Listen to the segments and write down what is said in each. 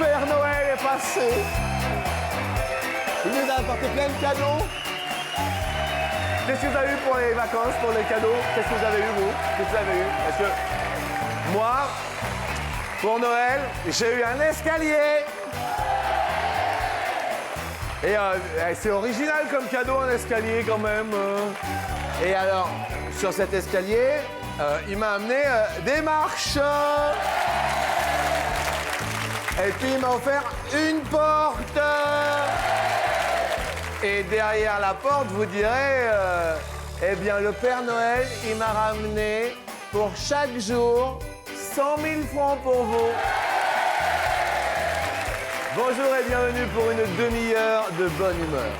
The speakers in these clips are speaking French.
Père Noël est passé. Il nous a apporté plein de cadeaux. Qu'est-ce que vous avez eu pour les vacances, pour les cadeaux? Qu'est-ce que vous avez eu, vous? Qu'est-ce que vous avez eu? Parce que moi, pour Noël, j'ai eu un escalier. Et c'est original comme cadeau, un escalier quand même. Et alors, sur cet escalier, il m'a amené des marches. Et puis il m'a offert une porte. Et derrière la porte, vous direz, eh bien le Père Noël, il m'a ramené pour chaque jour 100 000 francs pour vous. Bonjour et bienvenue pour une demi-heure de bonne humeur.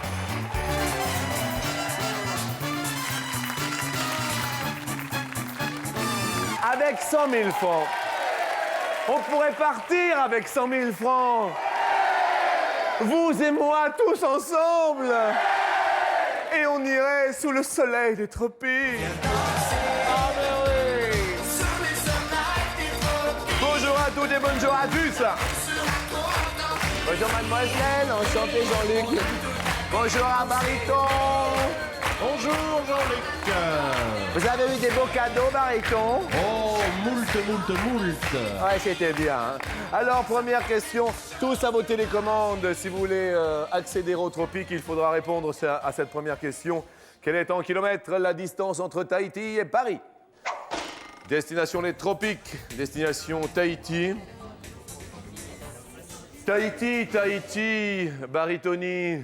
Avec 100 000 francs, on pourrait partir avec 100 000 francs. Vous et moi, tous ensemble. Et on irait sous le soleil des tropiques. Ah, mais oui. Bonjour à toutes et bonjour à tous. Bonjour mademoiselle, enchanté Jean-Luc. Bonjour à Bariton. Bonjour Jean-Luc. Vous avez eu des beaux cadeaux, Bariton? Oh, moult. Ouais, c'était bien. Hein. Alors, première question, tous à vos télécommandes. Si vous voulez accéder aux tropiques, il faudra répondre à cette première question. Quelle est en kilomètres la distance entre Tahiti et Paris? Destination les tropiques, destination Tahiti. Tahiti, Baritoni.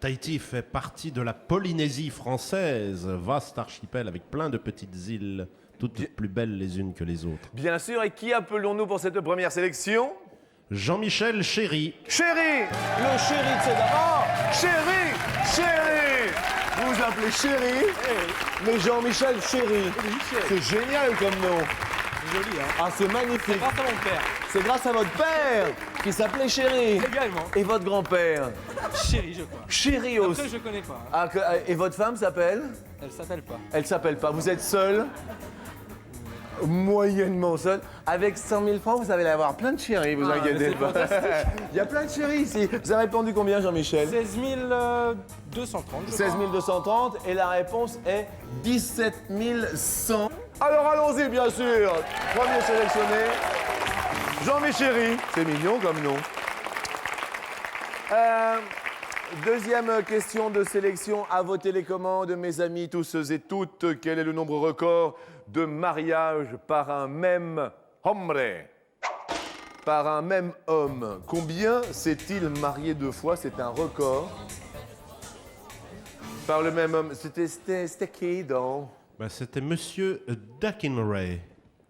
Tahiti fait partie de la Polynésie française, vaste archipel avec plein de petites îles, toutes plus belles les unes que les autres. Bien sûr, et qui appelons-nous pour cette première sélection? Jean-Michel Chéry. Chéri, le chéri de ses dames. Oh, chéri. Vous vous appelez Chéri, mais Jean-Michel Chéry. C'est génial comme nom. Joli, hein? Ah, c'est magnifique. Grâce à mon père. C'est grâce à votre père qui s'appelait Chéri. Également. Et votre grand-père? Chérie, je crois. Chéri aussi. Après, je connais pas. Hein. Ah, et votre femme s'appelle? Elle s'appelle pas. Elle s'appelle pas. Vous êtes seul? Moyennement seul. Avec 100 000 francs, vous allez avoir plein de chéris, vous inquiétez c'est pas. Il y a plein de chéris ici. Vous avez répondu combien, Jean-Michel? 16 230. 16 230. Et la réponse est 17 100. Alors allons-y, bien sûr. Premier sélectionné. Jean-Michel. C'est mignon comme nom. Deuxième question de sélection à vos télécommandes, mes amis, tous et toutes. Quel est le nombre record de mariages par un même hombre? Par un même homme. Combien s'est-il marié deux fois? C'est un record. Par le même homme. C'était qui, donc? C'était Monsieur Duckinray.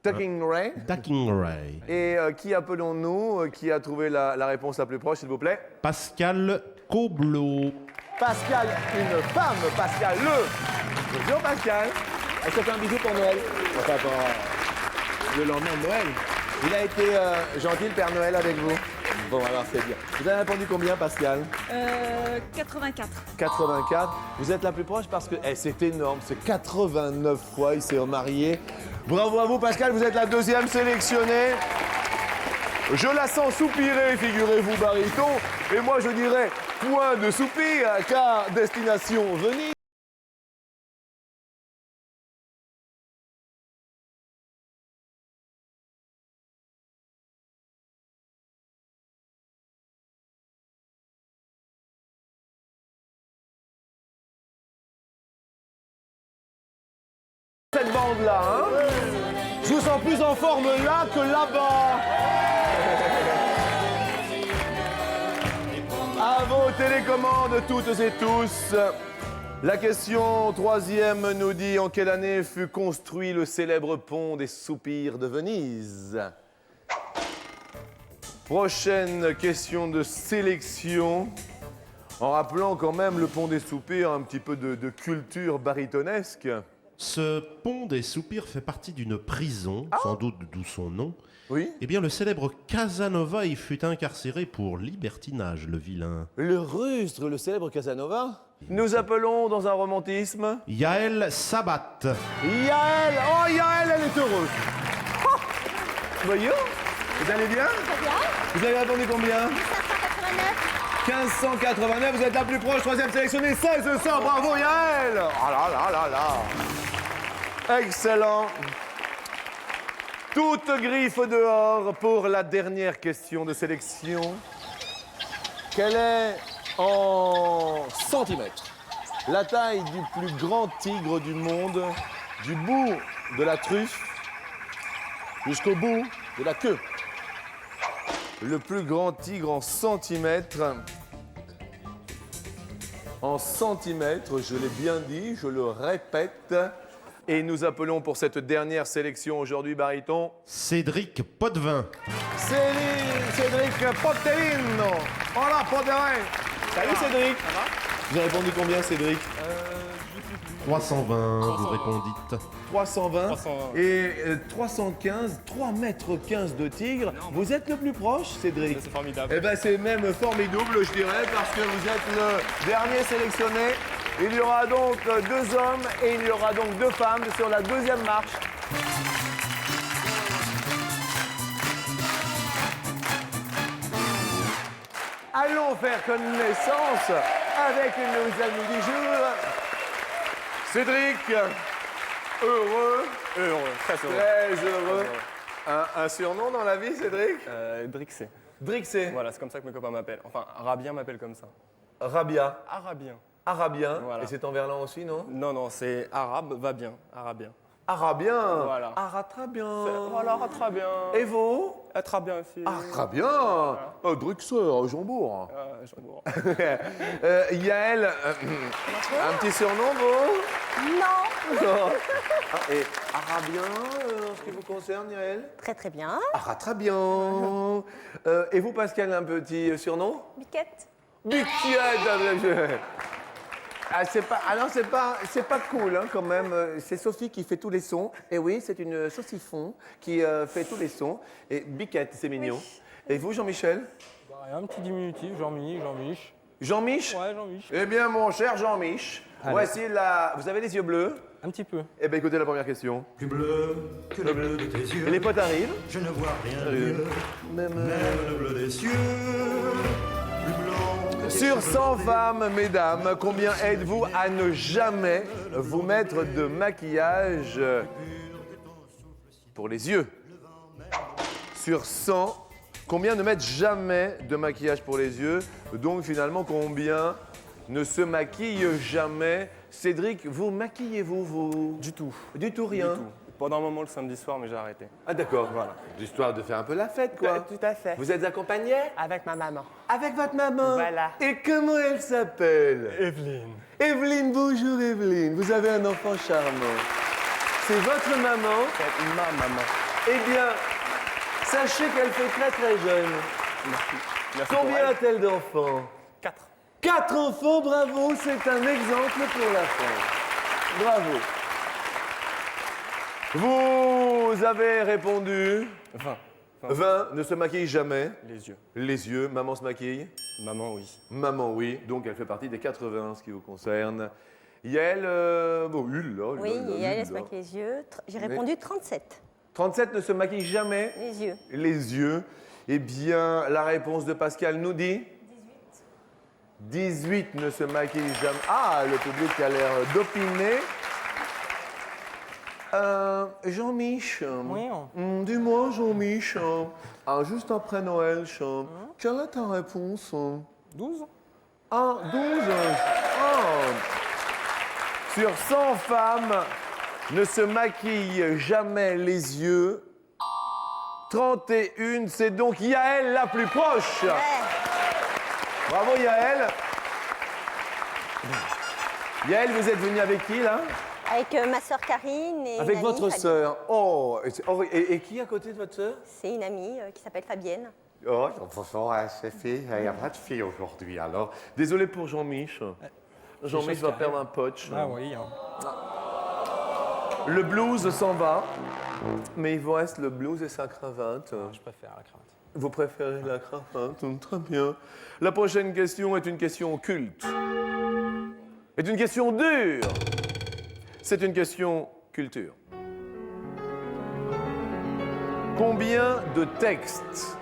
Duckinray. Duckinray. Et qui appelons-nous? Qui a trouvé la réponse la plus proche, s'il vous plaît? Pascal Coblot. Pascal, une femme, Pascal Le. Bonjour Pascal. Est-ce que tu as un bisou pour Noël? Enfin, pour le lendemain de Noël. Il a été gentil, le Père Noël, avec vous? Bon, alors c'est bien. Vous avez répondu combien, Pascal? 84. 84. Vous êtes la plus proche parce que c'est énorme. C'est 89 fois, il s'est marié. Bravo à vous, Pascal. Vous êtes la deuxième sélectionnée. Je la sens soupirer, figurez-vous, Bariton. Et moi, je dirais point de soupir, car destination Venise. Cette bande-là, hein? Je vous sens plus en forme là que là-bas. À vos télécommandes, toutes et tous. La question troisième nous dit en quelle année fut construit le célèbre pont des Soupirs de Venise? Prochaine question de sélection. En rappelant quand même le pont des Soupirs, un petit peu de culture baritonesque. Ce pont des Soupirs fait partie d'une prison, sans doute d'où son nom. Oui. Eh bien, le célèbre Casanova y fut incarcéré pour libertinage, le vilain. Le rustre, le célèbre Casanova. Nous appelons dans un romantisme Yael Sabat. Yael. Oh, Yael, elle est heureuse. Oh. Voyons, vous allez bien? Très bien. Vous avez répondu combien? 1589. 1589, vous êtes la plus proche, troisième sélectionnée, 1600, bravo Yael. Oh là là là là. Excellent. Toute griffe dehors pour la dernière question de sélection. Quelle est en centimètres la taille du plus grand tigre du monde, du bout de la truffe jusqu'au bout de la queue? Le plus grand tigre en centimètres. En centimètres, je l'ai bien dit, je le répète. Et nous appelons pour cette dernière sélection aujourd'hui, baryton, Cédric Potvin. Cédric Potellino. Voilà, Potvin. Salut Cédric. Ça va Vous avez répondu combien, Cédric? 320, vous répondîtes. 320. 320. Et 315, 3 mètres 15 de tigre. Vous êtes le plus proche, Cédric? C'est formidable. Eh bien, c'est même formidable, je dirais, parce que vous êtes le dernier sélectionné. Il y aura donc 2 hommes et il y aura donc 2 femmes sur la deuxième marche. Allons faire connaissance avec nos amis du jour. Cédric, heureux, Très heureux. très heureux. Un surnom dans la vie, Cédric? Drixé. Drixé. Voilà, c'est comme ça que mes copains m'appellent. Enfin, Rabien m'appelle comme ça. Rabia. Arabien. Arabien. Voilà. Et c'est en verlan aussi, non? Non, non, c'est arabe, va bien. Arabien. Arabien. Voilà. Très bien. Voilà, très bien. Et vous? Très bien aussi. Très bien. Drixé, Jombourg. Jean-Bourg. Yael, un petit surnom, vous? Non. Non. Et arabien, en ce qui vous concerne, Yael? Très très bien. Très bien. Et vous, Pascal, un petit surnom? Biquette. Biquette. C'est pas cool, hein, quand même. C'est Sophie qui fait tous les sons. Et oui, c'est une saucifon qui fait tous les sons. Et Biquette, c'est mignon. Et vous, Jean-Michel? Un petit diminutif, Jean-Mi, Jean-Mich. Jean-Mich? Ouais, Jean-Mich. Eh bien, mon cher Jean-Mich, voici la... Vous avez les yeux bleus? Un petit peu. Eh bien, écoutez la première question. Plus bleu que le bleu de tes yeux. Les potes arrivent. Je ne vois rien de mieux. Même le bleu des cieux. Plus blanc que tes Sur cheveux 100 blés. femmes, mesdames, combien êtes-vous à ne jamais vous mettre de maquillage pour les yeux? Sur 100, combien ne mettent jamais de maquillage pour les yeux? Donc finalement, combien ne se maquillent jamais? Cédric, vous maquillez-vous, vous? Du tout. Du tout, rien? Du tout. Pendant un moment le samedi soir, mais j'ai arrêté. Ah d'accord, Voilà. Histoire de faire un peu la fête, quoi. Tout à fait. Vous êtes accompagné? Avec ma maman. Avec votre maman? Voilà. Et comment elle s'appelle? Evelyne. Evelyne, bonjour Evelyne. Vous avez un enfant charmant. C'est votre maman? C'est ma maman. Eh bien, sachez qu'elle fait très très jeune. Merci. Merci pour Combien elle. a-t-elle d'enfants? 4. 4 enfants, bravo, c'est un exemple pour la France. Bravo. Vous avez répondu 20. 20, ne se maquille jamais. Les yeux. Les yeux, maman se maquille. Maman, oui. Maman, oui, donc elle fait partie des 80 en ce qui vous concerne. Yael, bon, Oui, elle se maquille les yeux. J'ai répondu 37. 37 ne se maquille jamais Les yeux. les yeux. Eh bien, la réponse de Pascal nous dit 18 ne se maquille jamais. Ah, le public a l'air d'opiner. Jean-Mich. Oui. Dis-moi, Jean-Mich. Juste après Noël, quelle est ta réponse? 12. Ah, 12. Sur 100 femmes, ne se maquillent jamais les yeux. 31, c'est donc Yael la plus proche. Bravo Yael. Yael, vous êtes venue avec qui là? Avec ma sœur Karine et Avec une amie, votre Fabienne. sœur. Oh, et qui à côté de votre sœur? C'est une amie qui s'appelle Fabienne. Oh, c'est fille. Il n'y a pas de fille aujourd'hui alors. Désolé pour Jean-Mich. Jean-Mich va perdre un pote. Ah oui. Le blues s'en va, mais il vous reste le blues et sa cravate. Je préfère la cravate. Vous préférez la cravate? Très bien. La prochaine question est une question culte. Est une question dure. C'est une question culture. Combien de textes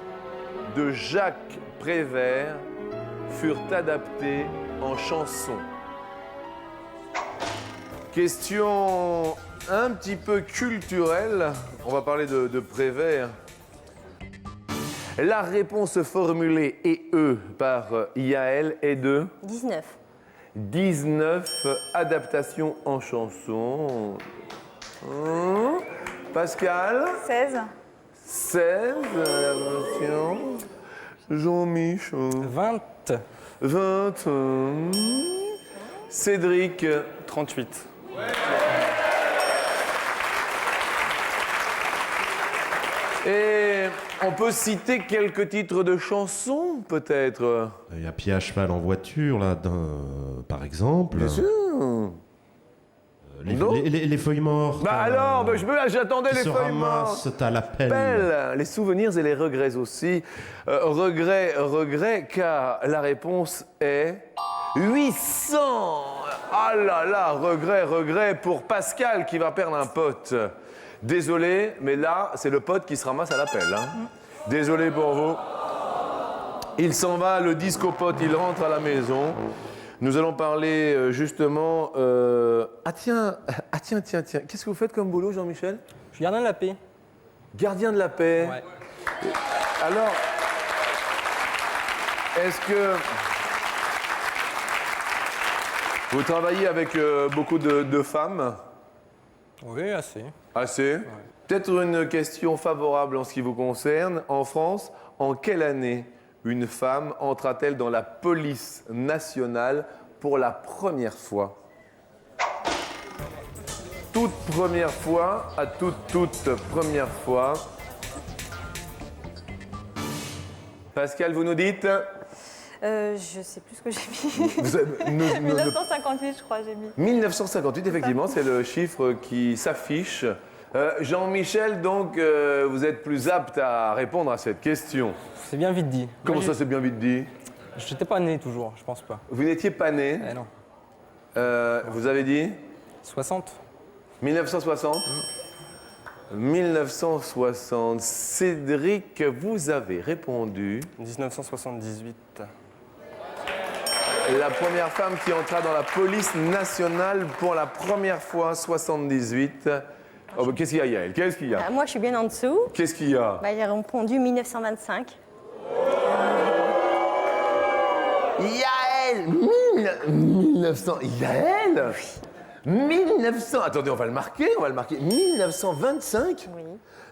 de Jacques Prévert furent adaptés en chansons? Question un petit peu culturelle. On va parler de Prévert. La réponse formulée et par Yael est de 19. 19 adaptations en chansons. Pascal? 16. 16 adaptations. Jean-Mich? 20. 20. Cédric? 38. Et on peut citer quelques titres de chansons, peut-être? Il y a Pied à cheval en voiture, là, par exemple. Bien sûr. Non. Les feuilles mortes. Bah alors, j'attendais les feuilles mortes. T'as la pelle. Belle. Les souvenirs et les regrets aussi. Regrets, car la réponse est 800. Ah là là, regret pour Pascal qui va perdre un pote. Désolé, mais là, c'est le pote qui se ramasse à la pelle. Hein. Désolé pour vous. Il s'en va, le disco pote, il rentre à la maison. Nous allons parler justement... tiens. Qu'est-ce que vous faites comme boulot, Jean-Michel? Je suis gardien de la paix. Gardien de la paix. Ouais. Alors, est-ce que vous travaillez avec beaucoup de femmes? Oui, assez. Assez. Peut-être une question favorable en ce qui vous concerne. En France, en quelle année une femme entra-t-elle dans la police nationale pour la première fois? Toute première fois, à toute première fois. Pascal, vous nous dites? Je sais plus ce que j'ai mis. Vous avez- 1958, je crois, j'ai mis. 1958, effectivement, c'est le chiffre qui s'affiche. Jean-Michel, donc, vous êtes plus apte à répondre à cette question. C'est bien vite dit. Comment Moi, ça, c'est bien vite dit? Je n'étais pas né toujours, je pense pas. Vous n'étiez pas né. Eh non. Vous avez dit 60. 1960 1960. Cédric, vous avez répondu. 1978. La première femme qui entra dans la police nationale pour la première fois, 78. Oh, bah, qu'est-ce qu'il y a, Yael? Qu'est-ce qu'il y a? Moi, je suis bien en dessous. Qu'est-ce qu'il y a? Bah, j'ai répondu 1925. Yael 1900. Yael 1900. Attendez, on va le marquer. 1925. Oui.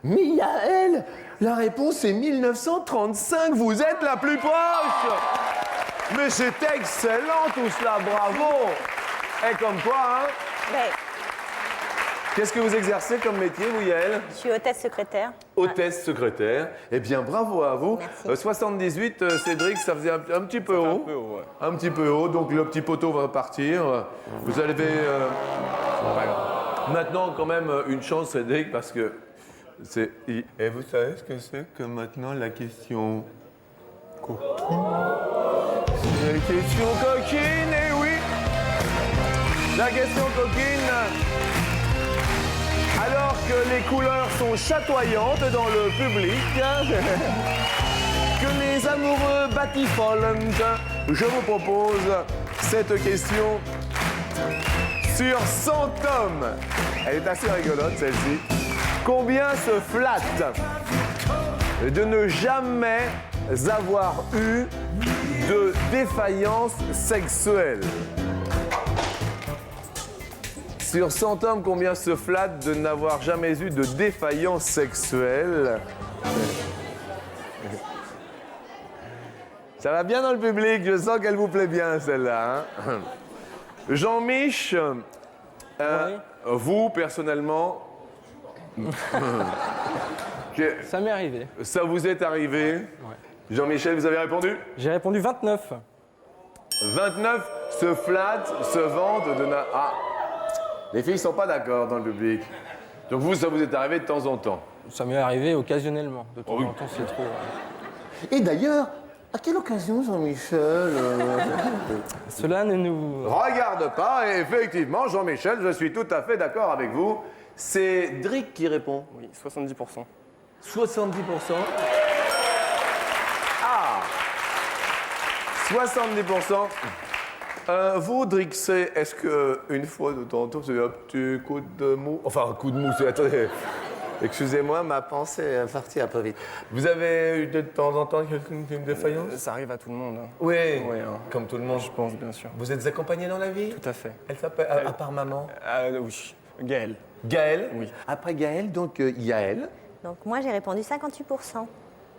Mais Yael, la réponse est 1935. Vous êtes la plus proche. Mais c'est excellent tout cela. Bravo. Et comme quoi, hein? Ben, Qu'est-ce que vous exercez comme métier, vous, Yael? je suis hôtesse secrétaire. Hôtesse secrétaire. Eh bien, bravo à vous. Merci. 78, Cédric, ça faisait un petit peu haut. Un petit peu haut, donc le petit poteau va partir. Vous allez... Maintenant, quand même, une chance, Cédric, parce que c'est... Et vous savez ce que c'est que maintenant la question... coquine? C'est la question coquine, eh oui! La question coquine... Alors que les couleurs sont chatoyantes dans le public, que les amoureux batifolent, je vous propose cette question sur 100 hommes. Elle est assez rigolote, celle-ci. Combien se flatte de ne jamais avoir eu de défaillance sexuelle? Sur 100 hommes, combien se flatte de n'avoir jamais eu de défaillance sexuelle? Ça va bien dans le public, je sens qu'elle vous plaît bien celle-là. Hein? Jean-Mich, Oui. vous personnellement, Ça m'est arrivé. ça vous est arrivé? Jean-Michel, vous avez répondu? J'ai répondu 29. 29 se flattent, se vantent de... Ah, les filles ne sont pas d'accord dans le public. Donc vous, ça vous est arrivé de temps en temps. Ça m'est arrivé occasionnellement. De temps oui. en temps, c'est trop. Et d'ailleurs, à quelle occasion, Jean-Michel Cela ne nous. Regarde pas, et effectivement, Jean-Michel, je suis tout à fait d'accord avec vous. C'est Drick qui répond. Oui, 70%. 70%. 70%. Vous, Drixé, est-ce qu'une fois de temps en temps, vous avez un petit coup de mou? Enfin, un coup de mou, attendez. Excusez-moi, ma pensée est partie un peu vite. Vous avez eu de temps en temps une défaillance? Ça arrive à tout le monde. Hein. Oui, Oui, hein. comme tout le monde. Je pense, bien sûr. Vous êtes accompagné dans la vie? Tout à fait. Elle s'appelle, à part maman? Oui. Gaël. Gaël? Oui. Après Gaël, donc Yaël. Donc moi, j'ai répondu 58%.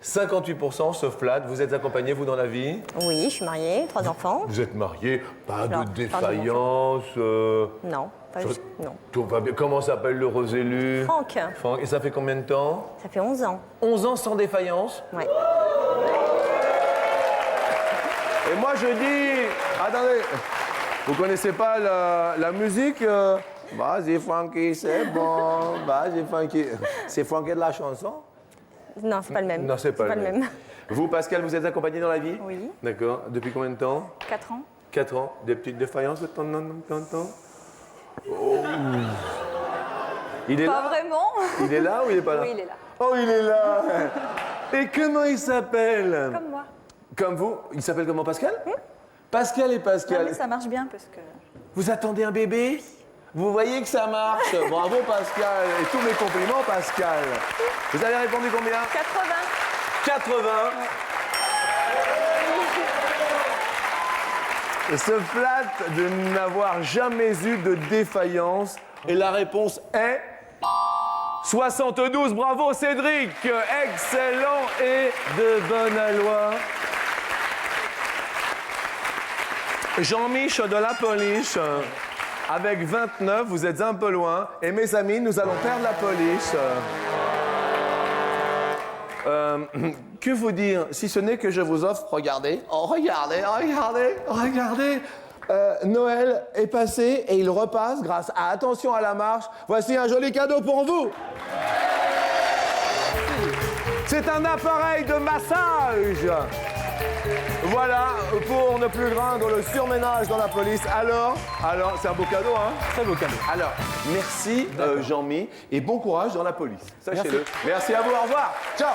58% se flattent. Vous êtes accompagné, vous, dans la vie? Oui, je suis mariée, 3 enfants. Vous êtes marié, pas Non, de pas de défaillance. Non, pas juste, non. Tout va bien. Comment s'appelle l'heureux élu? Franck, Franck. Et ça fait combien de temps? ça fait 11 ans. 11 ans sans défaillance. Ouais. Et moi, je dis... Attendez, vous connaissez pas la musique Vas-y, Francky, c'est bon. Vas-y, Francky. C'est Francky de la chanson? Non, c'est pas le même. Non, c'est pas le même. Vous, Pascal, vous êtes accompagné dans la vie? Oui. D'accord. Depuis combien de temps? 4 ans. 4 ans. Des petites défaillances de temps en temps? Oh. Il est Pas là? vraiment. Il est là ou il est pas là? Oui, il est là. Oh, il est là. Et comment il s'appelle? Comme moi. Comme vous? Il s'appelle comment, Pascal? Pascal et Non, Pascal. mais ça marche bien parce que... Vous attendez un bébé? Vous voyez que ça marche. Bravo, Pascal. Et tous mes compliments, Pascal. Vous avez répondu combien? 80. 80. Se flatte de n'avoir jamais eu de défaillance. Et la réponse est 72. Bravo, Cédric. Excellent et de bonne aloi. Jean-Mich de la police. Avec 29, vous êtes un peu loin. Et mes amis, nous allons perdre la police. Que vous dire, si ce n'est que je vous offre, regardez, oh, regardez, regardez, regardez. Noël est passé et il repasse grâce à Attention à la marche. Voici un joli cadeau pour vous. C'est un appareil de massage. Voilà, pour ne plus craindre le surménage dans la police. Alors, c'est un beau cadeau, hein? Très beau cadeau. Alors, merci Jean-Mi et bon courage dans la police. Sachez-le. Merci à vous, au revoir. Ciao.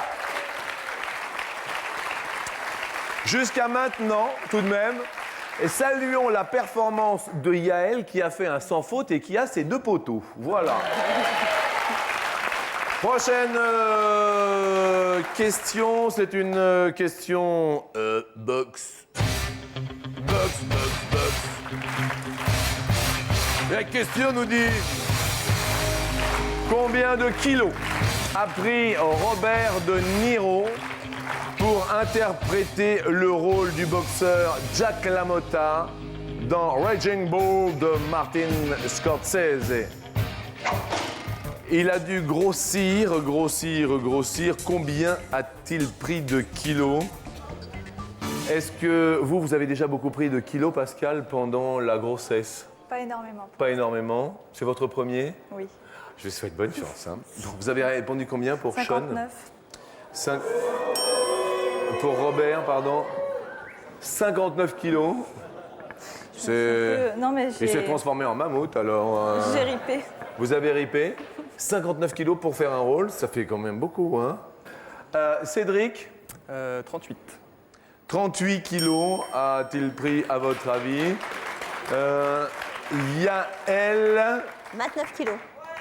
Jusqu'à maintenant, tout de même, et saluons la performance de Yaël qui a fait un sans faute et qui a ses 2 poteaux. Voilà. Prochaine question, c'est une question box. Box. La question nous dit combien de kilos a pris Robert De Niro pour interpréter le rôle du boxeur Jack LaMotta dans Raging Bull de Martin Scorsese. Il a dû grossir. Combien a-t-il pris de kilos? Est-ce que vous avez déjà beaucoup pris de kilos, Pascal, pendant la grossesse? Pas énormément. Pas énormément. C'est votre premier? Oui. Je vous souhaite bonne chance. Hein. Donc, vous avez répondu combien pour Sean? 59. Pour Robert, pardon. 59 kilos. Non, mais Il s'est j'ai... transformé en mammouth, alors... J'ai ripé. Vous avez ripé. 59 kilos pour faire un rôle, ça fait quand même beaucoup, hein. Cédric, 38. 38 kilos a-t-il pris, à votre avis? Yaël, 29 kilos.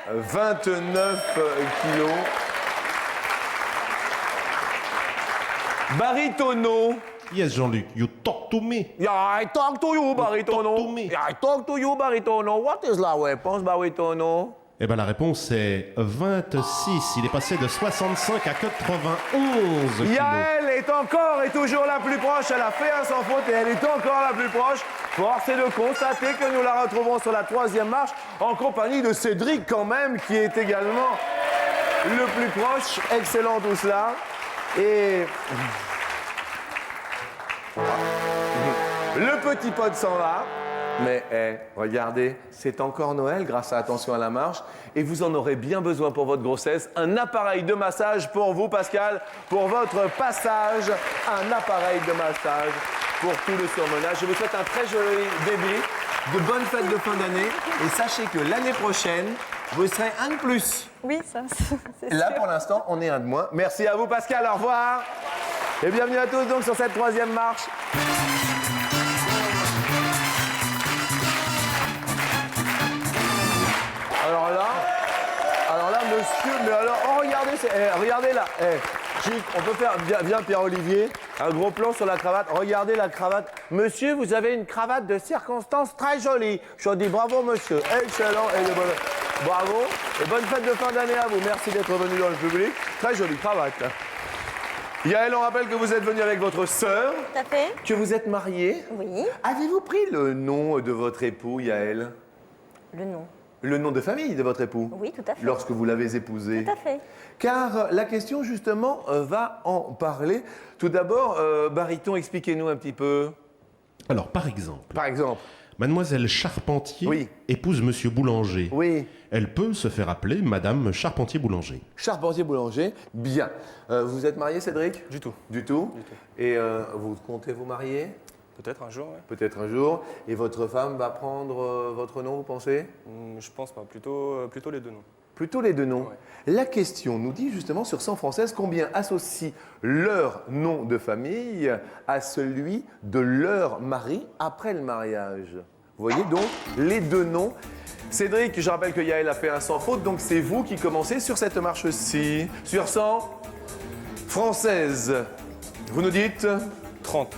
29 kilos. Baritono. Yes, Jean-Luc, you talk to me. Yeah, I talk to you, Baritono. talk to me. Yeah, I talk to you, Baritono. What is la réponse, Baritono? Eh bien, la réponse est 26. Il est passé de 65 à 91 kilos. Yaël est encore et toujours la plus proche. Elle a fait un sans faute et elle est encore la plus proche. Force est de constater que nous la retrouvons sur la 3e marche en compagnie de Cédric quand même, qui est également le plus proche. Excellent tout cela. Et le petit pote s'en va. Mais regardez, c'est encore Noël grâce à Attention à la marche. Et vous en aurez bien besoin pour votre grossesse. Un appareil de massage pour vous, Pascal, pour votre passage. Un appareil de massage pour tout le surmenage. Je vous souhaite un très joli bébé, de bonnes fêtes de fin d'année. Et sachez que l'année prochaine, vous serez un de plus. Oui, ça, c'est Là, sûr. pour l'instant, on est un de moins. Merci à vous, Pascal. Au revoir. Et bienvenue à tous donc sur cette 3e marche. Alors là, monsieur, mais alors, oh, regardez, regardez là. Chic, on peut faire, viens Pierre-Olivier, un gros plan sur la cravate. Regardez la cravate. Monsieur, vous avez une cravate de circonstance très jolie. Je dis bravo, monsieur. Excellent. Bravo. Et bonne fête de fin d'année à vous. Merci d'être venu dans le public. Très jolie cravate. Yael, on rappelle que vous êtes venu avec votre sœur. Tout à fait. Que vous êtes mariée. Oui. Avez-vous pris le nom de votre époux, Yael? Le nom. Le nom de famille de votre époux? Oui, tout à fait. Lorsque vous l'avez épousé? Tout à fait. Car la question, justement, va en parler. Tout d'abord, Baryton, expliquez-nous un petit peu. Alors, par exemple, Par exemple. Mademoiselle Charpentier Oui. épouse Monsieur Boulanger. Oui. Elle peut se faire appeler Madame Charpentier-Boulanger. Charpentier-Boulanger. Bien. Vous êtes marié, Cédric? Du tout. Du tout. Du tout. Et vous comptez vous marier? Peut-être un jour, ouais. Peut-être un jour. Et votre femme va prendre votre nom, vous pensez? Je pense pas. Plutôt les deux noms. Plutôt les deux noms. Ouais. La question nous dit justement sur 100 françaises combien associent leur nom de famille à celui de leur mari après le mariage. Vous voyez donc les deux noms. Cédric, je rappelle que Yael a fait un sans faute, donc c'est vous qui commencez sur cette marche-ci. Sur 100 françaises, vous nous dites 30.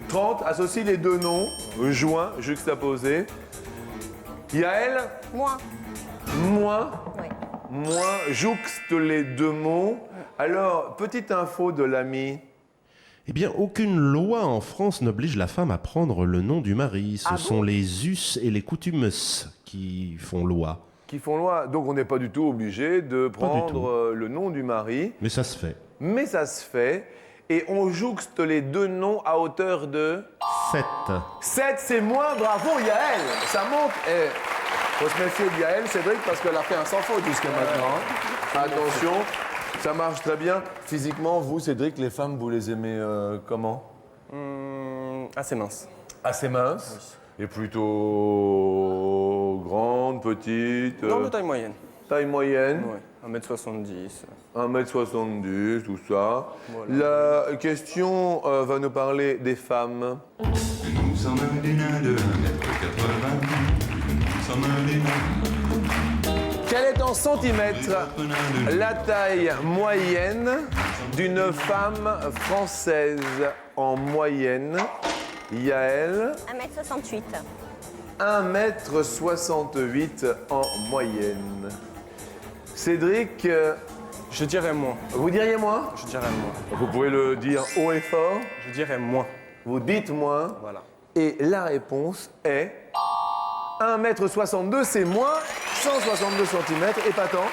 30, associe les deux noms, joints, juxtaposés. Yael, Moi. moins. Oui. Moi, jouxte les deux mots. Alors, petite info de l'ami. Eh bien, aucune loi en France n'oblige la femme à prendre le nom du mari. Ce Ah sont bon les us et les coutumes qui font loi. Qui font loi. Donc, on n'est pas du tout obligé de prendre le nom du mari. Mais ça se fait. Mais ça se fait. Et on jouxte les deux noms à hauteur de 7. 7, c'est moins. Bravo, Yael. Ça monte. Eh, faut se méfier de Yael, Cédric, parce qu'elle a fait un sans faute jusqu'à maintenant. Hein. Attention. Ça marche très bien. Physiquement, vous, Cédric, les femmes, vous les aimez comment? Assez mince. Assez minces. Et plutôt grande, petite. Non, de taille moyenne. Taille moyenne. Ouais. 1m70. 1m70, tout ça. Voilà. La question va nous parler des femmes. Nous sommes des nains de 1m80. Nous sommes des nains. Quelle est en centimètres la taille moyenne d'une femme française en moyenne? Yael, 1m68. 1m68 en moyenne. Cédric, Je dirais moins. vous diriez moins? Je dirais moins. Vous pouvez le dire haut et fort. Je dirais moins. Vous dites moins. Voilà. Et la réponse est 1m62, c'est moins 162 cm, épatant.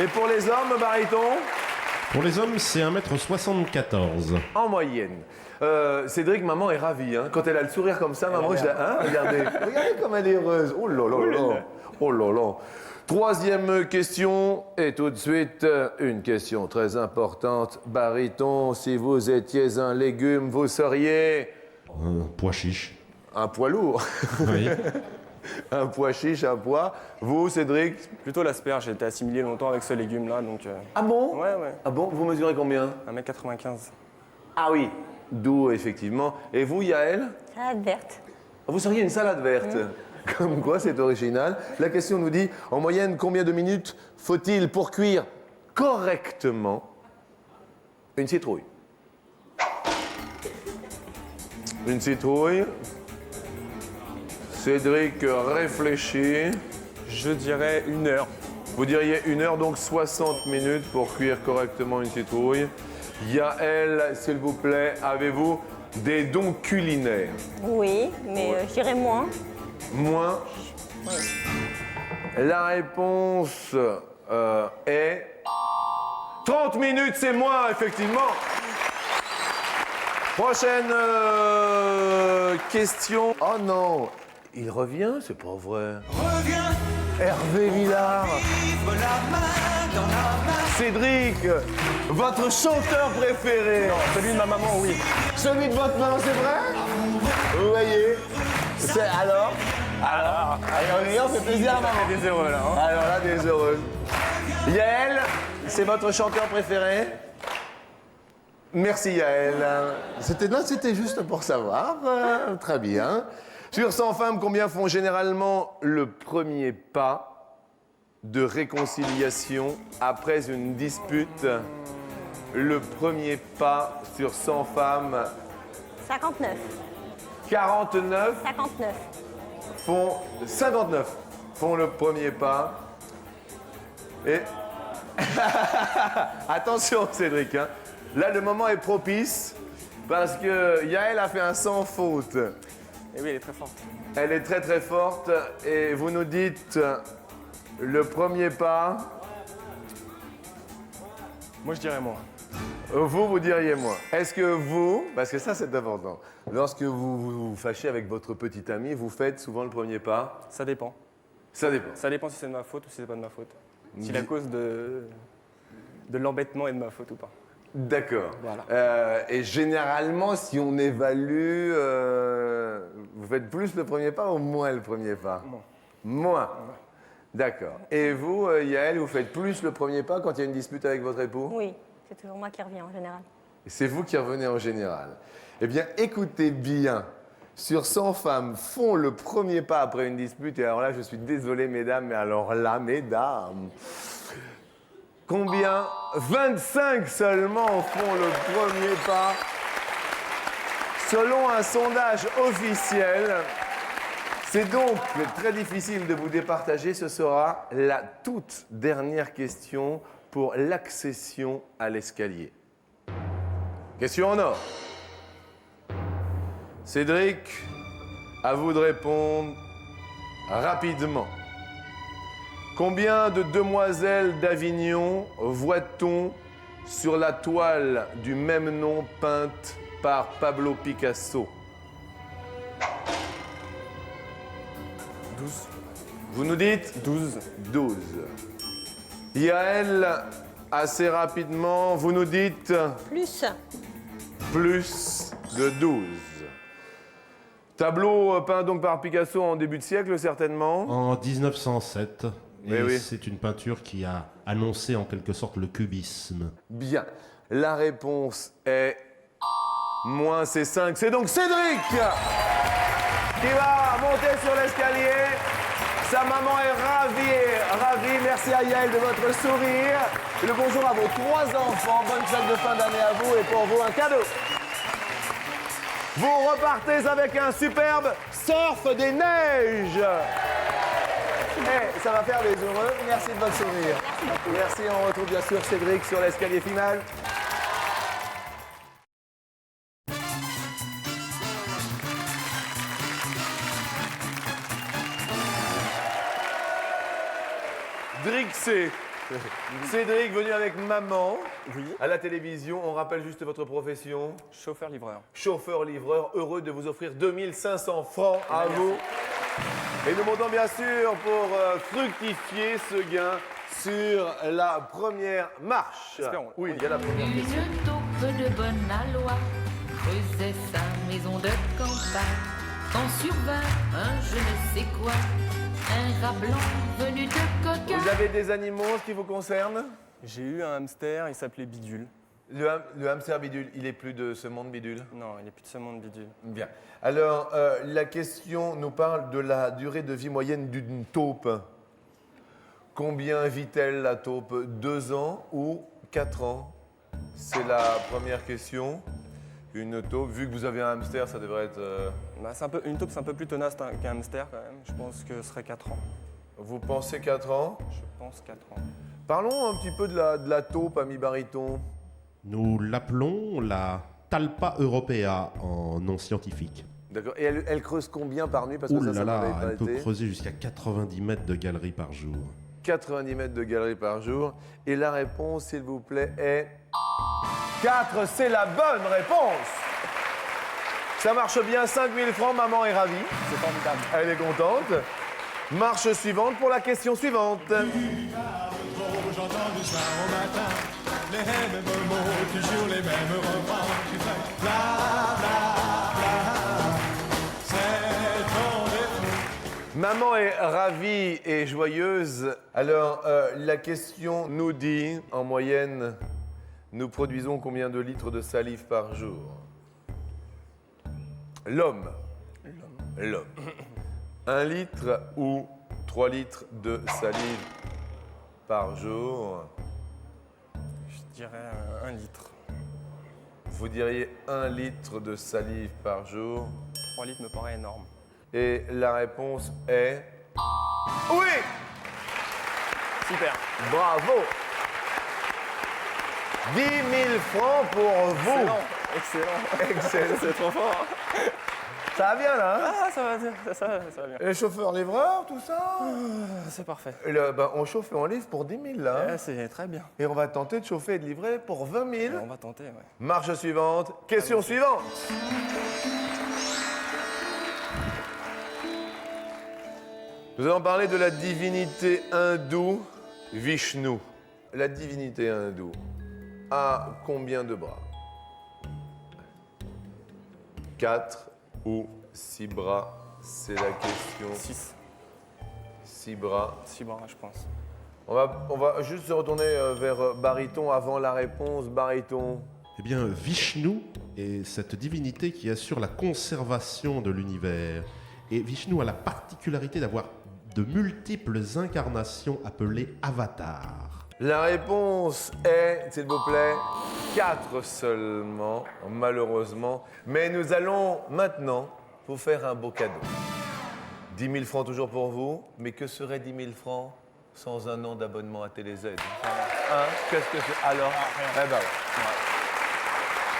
Et pour les hommes, Baryton, Pour les hommes, c'est 1m74. en moyenne. Cédric, maman est ravie. Hein. Quand elle a le sourire comme ça, maman, je la... Hein, regardez, regardez comme elle est heureuse. Oh là là là. Oh là là. Troisième question, et tout de suite, une question très importante. Baryton, si vous étiez un légume, vous seriez Pois chiche. un poids lourd. Oui. Un pois chiche, un pois. Vous, Cédric? Plutôt l'asperge. J'ai été assimilé longtemps avec ce légume-là, donc... Ah bon? Ouais, ouais. Ah bon? Vous mesurez combien? 1m95. Ah oui. D'où, effectivement. Et vous, Yael? Salade verte. Vous seriez une salade verte. Comme quoi, c'est original. La question nous dit, en moyenne, combien de minutes faut-il pour cuire correctement une citrouille? Une citrouille. Cédric réfléchit. Je dirais 1 heure. Vous diriez 1 heure, donc 60 minutes pour cuire correctement une citrouille. Yael, s'il vous plaît, avez-vous des dons culinaires? Oui, mais je dirais moins. Moins. Oui. La réponse est 30 minutes, c'est moins, effectivement. Prochaine question. Oh non, il revient, c'est pas vrai. Reviens, Hervé Villard. livre la main dans la main. Cédric, votre chanteur préféré. Celui de ma maman, oui. Celui de votre maman, c'est vrai? Vous voyez? C'est alors, on fait plaisir à maman. Des heureux, là. Hein. Alors là, des heureux. Yael, c'est votre chanteur préféré? Merci Yael. C'était juste pour savoir. Très bien. Sur 100 femmes, combien font généralement le premier pas de réconciliation après une dispute? Le premier pas sur 100 femmes, 59. 49 59. font 59 font le premier pas. Et attention Cédric, hein. Là le moment est propice parce que Yael a fait un sans faute. Et oui, elle est très forte. Elle est très très forte et vous nous dites le premier pas. Moi, je dirais moi. Vous diriez moi. Est-ce que vous, parce que ça c'est important, lorsque vous fâchez avec votre petit ami, vous faites souvent le premier pas? Ça dépend. Ça dépend. Ça dépend si c'est de ma faute ou si c'est pas de ma faute. Si la cause de l'embêtement est de ma faute ou pas. D'accord. Voilà. Et généralement, si on évalue, vous faites plus le premier pas ou moins le premier pas? Moins. Moins. D'accord. Et vous, Yael, vous faites plus le premier pas quand il y a une dispute avec votre époux? Oui, c'est toujours moi qui reviens en général. C'est vous qui revenez en général. Eh bien, écoutez bien. Sur 100 femmes font le premier pas après une dispute. Et alors là, je suis désolé, mesdames, mais alors là, mesdames, combien? 25 seulement font le premier pas. Selon un sondage officiel, c'est donc très difficile de vous départager. Ce sera la toute dernière question pour l'accession à l'escalier. Question en or. Cédric, à vous de répondre rapidement. Combien de demoiselles d'Avignon voit-on sur la toile du même nom peinte par Pablo Picasso? 12. Vous nous dites 12. 12. Yael, assez rapidement, vous nous dites Plus. plus de 12. Tableau peint donc par Picasso en début de siècle, certainement. En 1907. Mais Et oui. c'est une peinture qui a annoncé en quelque sorte le cubisme. Bien. La réponse est moins c'est 5. C'est donc Cédric qui va monter sur l'escalier. Sa maman est ravie. Merci à Yael de votre sourire. Et le bonjour à vos 3 enfants. Bonne fête de fin d'année à vous et pour vous un cadeau. Vous repartez avec un superbe surf des neiges. Eh, ça va faire les heureux. Merci de votre sourire. Merci. On retrouve bien sûr Cédric sur l'escalier final. Drixé. Cédric venu avec maman Oui. à la télévision. On rappelle juste votre profession. Chauffeur-livreur. Chauffeur-livreur, heureux de vous offrir 2500 francs à vous. Et nous montons bien sûr pour fructifier ce gain sur la première marche. Espérons. Oui, il y a la première question. Une taupe de bonne aloi faisait sa maison de campagne. Quand survint un je ne sais quoi, un rat blanc venu de coca. Vous avez des animaux qui vous concernent? J'ai eu un hamster, il s'appelait Bidule. Le hamster bidule, il est plus de ce monde bidule? Non, il est plus de ce monde Bidule. Bien. Alors, la question nous parle de la durée de vie moyenne d'une taupe. Combien vit-elle, la taupe? 2 ans ou 4 ans? C'est la première question. Une taupe, vu que vous avez un hamster, ça devrait être... Bah, une taupe, c'est un peu plus tenace qu'un hamster quand même. Je pense que ce serait 4 ans. Vous pensez 4 ans? Je pense 4 ans. Parlons un petit peu de la taupe, ami baryton. Nous l'appelons la Talpa europea en nom scientifique. D'accord. Et elle creuse combien par nuit? Parce que Ouh là ça là, m'avait pas elle peut été. creuser jusqu'à 90 mètres de galerie par jour. 90 mètres de galerie par jour. Et la réponse, s'il vous plaît, est 4. C'est la bonne réponse. Ça marche bien, 5000 francs, maman est ravie. C'est formidable. Elle est contente. Marche suivante pour la question suivante. J'entends du soir au matin les mêmes mots, toujours les mêmes refrains. Tu fais bla bla bla. C'est ton défaut. Maman est ravie et joyeuse. Alors, la question nous dit, en moyenne, nous produisons combien de litres de salive par jour? L'homme. l'homme. 1 litre ou 3 litres de salive par jour? Je dirais 1 litre. Vous diriez 1 litre de salive par jour. 3 litres me paraît énorme. Et la réponse est... Oui! Super. Bravo! 10 000 francs pour vous. Excellent. Excellent. C'est trop fort. Ça va bien là, hein? Ah, ça va bien. Les chauffeurs-livreurs, tout ça? C'est parfait. On chauffe et on livre pour 10 000 là. hein. C'est très bien. Et on va tenter de chauffer et de livrer pour 20 000. On va tenter, ouais. Marche suivante. Question suivante. Nous allons parler de la divinité hindoue Vishnu. La divinité hindoue a combien de bras? 4 ou 6 bras? C'est la question. 6. 6 bras. 6 bras, je pense. On va juste se retourner vers Baryton avant la réponse. Baryton. Eh bien, Vishnu est cette divinité qui assure la conservation de l'univers. Et Vishnu a la particularité d'avoir de multiples incarnations appelées avatars. La réponse est, s'il vous plaît, 4 seulement, malheureusement. Mais nous allons maintenant vous faire un beau cadeau. 10 000 francs toujours pour vous, mais que serait 10 000 francs sans un an d'abonnement à TéléZ? Hein? Qu'est-ce que c'est? Alors? Eh ben, ouais.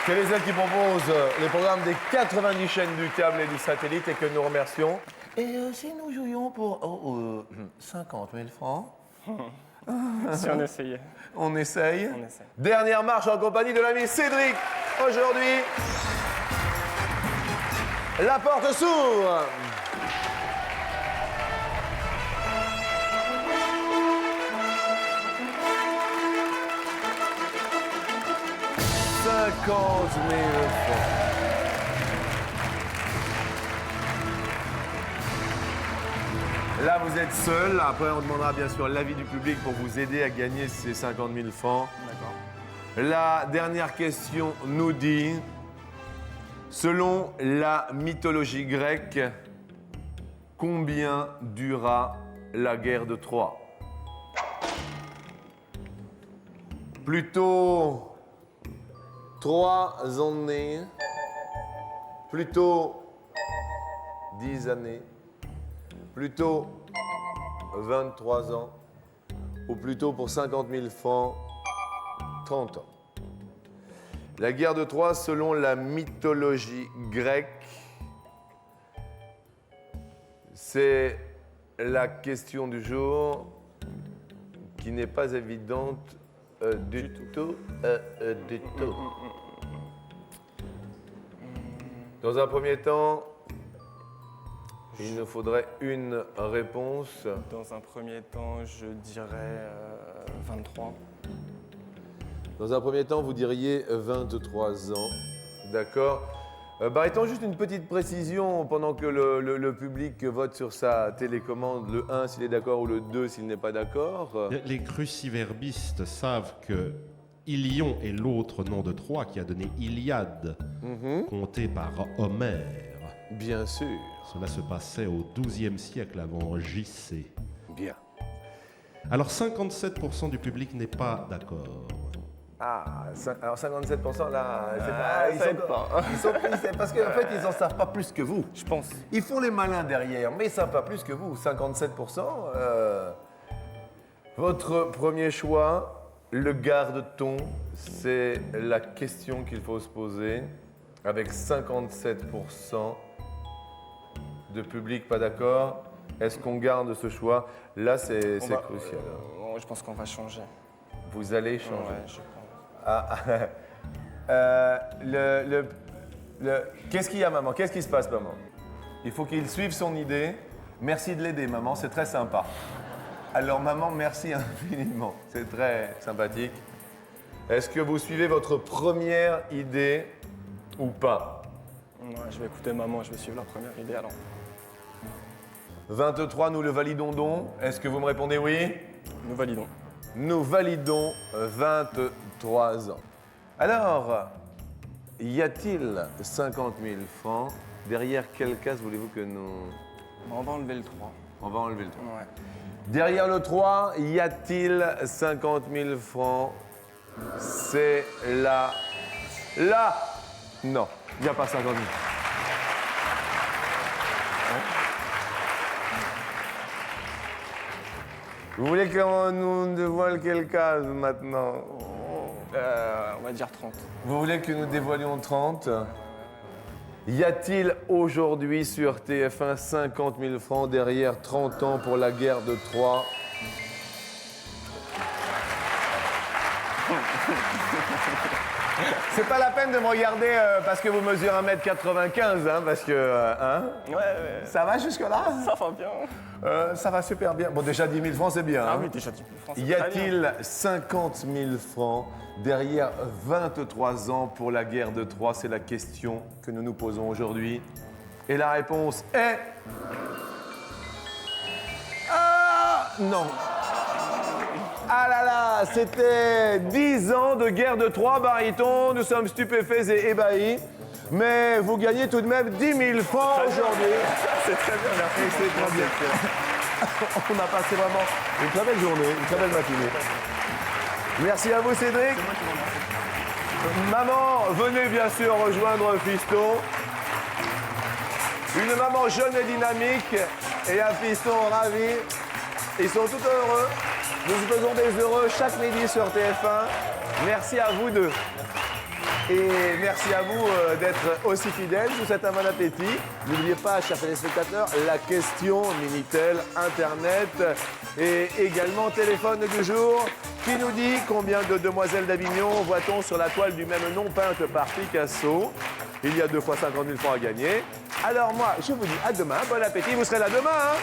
TéléZ qui propose les programmes des 90 chaînes du câble et du satellite et que nous remercions. Et si nous jouions pour 50 000 francs? Si on essayait. On essaye. On essaye. Dernière marche en compagnie de l'ami Cédric. Aujourd'hui, la porte s'ouvre. « 50 000 francs. Là, vous êtes seul. Après, on demandera bien sûr l'avis du public pour vous aider à gagner ces 50 000 francs. D'accord. La dernière question nous dit, selon la mythologie grecque, combien dura la guerre de Troie? Plutôt 3 années, plutôt 10 années, plutôt 23 ans, ou plutôt pour 50 000 francs, 30 ans. La guerre de Troie, selon la mythologie grecque, c'est la question du jour qui n'est pas évidente du tout. Dans un premier temps, il nous faudrait une réponse. Dans un premier temps, je dirais 23. Dans un premier temps, vous diriez 23 ans. D'accord. Baryton, juste une petite précision pendant que le public vote sur sa télécommande, le 1 s'il est d'accord ou le 2 s'il n'est pas d'accord. Les cruciverbistes savent que Ilion est l'autre nom de Troie qui a donné Iliade, compté par Homère. Bien sûr. Cela se passait au XIIe siècle avant JC. Bien. Alors 57% du public n'est pas d'accord. Ah, alors 57% là, c'est ça aide pas. Ils sont pris, c'est parce qu'en fait, ils n'en savent pas plus que vous. Je pense. Ils font les malins derrière, mais ils ne savent pas plus que vous. 57%. Votre premier choix, le garde-ton, c'est la question qu'il faut se poser. Avec 57% de public pas d'accord, est-ce qu'on garde ce choix? Là, c'est crucial. Je pense qu'on va changer. Vous allez changer. Ouais, je pense. Qu'est-ce qu'il y a, maman? Qu'est-ce qui se passe, maman? Il faut qu'il suive son idée. Merci de l'aider, maman, c'est très sympa. Alors, maman, merci infiniment. C'est très sympathique. Est-ce que vous suivez votre première idée ou pas? Ouais, je vais écouter maman, je vais suivre la première idée alors. 23, nous le validons donc. Est-ce que vous me répondez oui? Nous validons. Nous validons 23 ans. Alors, y a-t-il 50 000 francs Derrière quelle case voulez-vous que nous... On va enlever le 3. On va enlever le 3. Ouais. Derrière le 3, y a-t-il 50 000 francs? C'est là. Là! Non, il n'y a pas 50 000. Vous voulez qu'on nous dévoile quelle case maintenant? On va dire 30. Vous voulez que nous dévoilions 30? Y a-t-il aujourd'hui sur TF1 50 000 francs derrière 30 ans pour la guerre de Troie? C'est pas la peine de me regarder parce que vous mesurez 1m95, hein, parce que... hein? Ouais, ouais. Ça va jusque-là? Ça va bien. Ça va super bien. Bon, déjà 10 000 francs, c'est bien. Ah hein. oui, déjà 10 000 francs. c'est Y très bien. a-t-il 50 000 francs derrière 23 ans pour la guerre de Troie? C'est la question que nous nous posons aujourd'hui. Et la réponse est... Ah non. Ah là là, c'était 10 ans de guerre de Troie, baryton. Nous sommes stupéfaits et ébahis. Mais vous gagnez tout de même 10 000 francs aujourd'hui. C'est très bien, merci. Et c'est très bien. On a passé vraiment une très belle journée, une très belle matinée. Merci à vous, Cédric. Maman, venez bien sûr rejoindre Fiston. Une maman jeune et dynamique et un fiston ravi. Ils sont tout heureux. Nous faisons des heureux chaque midi sur TF1. Merci à vous deux. Et merci à vous d'être aussi fidèles. Je vous souhaite un bon appétit. N'oubliez pas, chers téléspectateurs, la question Minitel, Internet et également téléphone du jour qui nous dit combien de demoiselles d'Avignon voit-on sur la toile du même nom peinte par Picasso. Il y a 2 fois 50 000 francs à gagner. Alors moi, je vous dis à demain. Bon appétit. Vous serez là demain, hein?